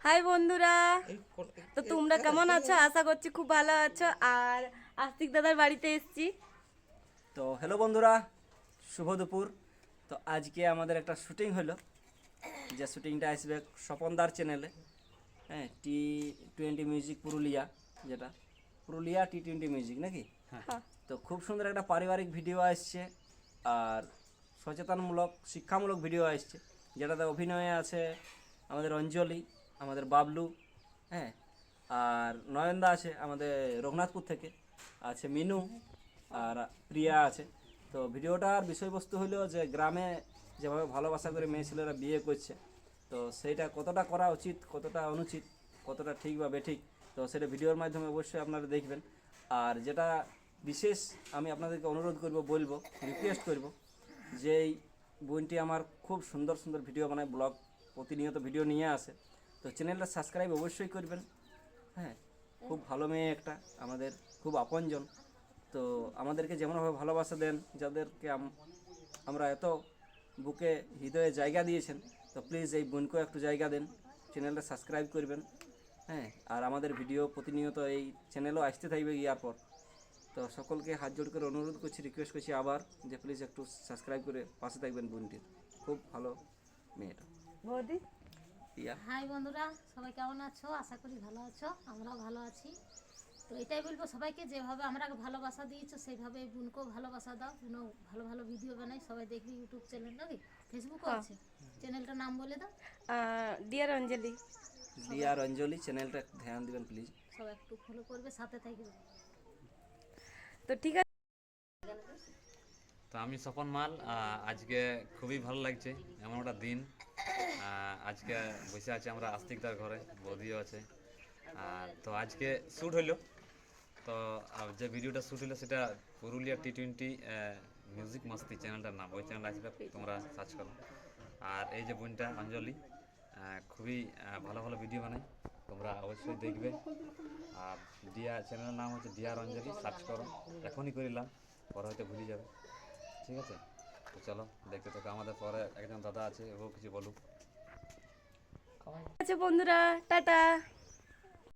High বন্ধুরা, তো তোমরা কেমন আছো? আশা করছি খুব ভালো আছো। আর আস্তিক দাদার বাড়িতে এসেছি। তো হ্যালো বন্ধুরা, শুভ দুপুর। তো আজকে আমাদের একটা শুটিং হলো, যে শুটিংটা আসবে স্বপনদার চ্যানেলে। হ্যাঁ, T20 মিউজিক পুরুলিয়া, যেটা পুরুলিয়া T20 মিউজিক নাকি। হ্যাঁ। তো খুব সুন্দর একটা পারিবারিক ভিডিও আসছে, আর সচেতনমূলক শিক্ষামূলক ভিডিও আসছে, যেটাতে অভিনয়ে আছে আমাদের অঞ্জলি, আমাদের বাবলু, হ্যাঁ, আর নয়নদা আছে আমাদের রঘুনাথপুর থেকে, আছে মিনু, আর প্রিয়া আছে। তো ভিডিওটার বিষয়বস্তু হলো যে গ্রামে যেভাবে ভালোবাসা করে মেয়ে ছেলেরা বিয়ে করছে, তো সেইটা কতটা করা উচিত, কতটা অনুচিত, কতটা ঠিক বা বেঠিক, তো সেটা ভিডিওর মাধ্যমে অবশ্যই আপনারা দেখবেন। আর যেটা বিশেষ আমি আপনাদেরকে অনুরোধ করব, বলবো, রিকোয়েস্ট করব, যে এই বোনটি আমার খুব সুন্দর সুন্দর ভিডিও বানায়, ব্লগ প্রতিনিয়ত ভিডিও নিয়ে আসে। তো চ্যানেলটা সাবস্ক্রাইব অবশ্যই করবেন। হ্যাঁ, খুব ভালো মেয়ে একটা, আমাদের খুব আপনজন। তো আমাদেরকে যেমনভাবে ভালোবাসা দেন, যাদেরকে আমরা এত বুকে হৃদয়ে জায়গা দিয়েছেন, তো প্লিজ এই বোনকেও একটু জায়গা দেন, চ্যানেলটা সাবস্ক্রাইব করবেন। হ্যাঁ, আর আমাদের ভিডিও প্রতিনিয়ত এই চ্যানেলও আসতে থাকবে ইয়ার পর। তো সকলকে হাত জোড় করে অনুরোধ করছি, রিকোয়েস্ট করছি আবার, যে প্লিজ একটু সাবস্ক্রাইব করে পাশে থাকবেন বোনটির। খুব ভালো মেয়েটা। বৌদি, ইয়া হাই বন্ধুরা, সবাই কেমন আছো? আশা করি ভালো আছো, আমরাও ভালো আছি। তো এটাই বলবো সবাইকে, যেভাবে আমরা ভালোবাসা দিয়েছো সেইভাবে বোনকেও ভালোবাসা দাও। বোনও ভালো ভালো ভিডিও বানাই, সবাই দেখবি। ইউটিউব চ্যানেল নাকি ফেসবুকও হ্যাঁ। আছে, চ্যানেলটার নাম বলে দাও। ডিয়ার অঞ্জলি। দিয়ার অঞ্জলি, চ্যানেলটা ধ্যান দিবেন প্লিজ। সবাই একটু ফলো করবে, সাথে থাকবে। তো ঠিক আছে। তো আমি স্বপন মাল। আজকে খুবই ভালো লাগছে, এমন একটা দিন। আজকে বসে আছি আমরা আস্তিকদার ঘরে, বৌদিও আছে। তো আজকে শ্যুট হইলো। তো যে ভিডিওটা শ্যুট হলো সেটা পুরুলিয়া T20 মিউজিক মাস্তি চ্যানেলটার নাম, ওই চ্যানেল আসবে, তোমরা সার্চ করো। আর এই যে বোনটা অঞ্জলি, খুবই ভালো ভালো ভিডিও বানায়, তোমরা অবশ্যই দেখবে। আর ডিয়া চ্যানেলের নাম হচ্ছে ডিয়ার অঞ্জলি, সার্চ করো। এখনই করিলাম, পরে হয়তো ভুলে যাবে। ঠিক আছে, তো চলো দেখতে থাকো। আমাদের পরে একজন দাদা আছে, ও কিছু বলুক। বন্ধুরা, টাটা।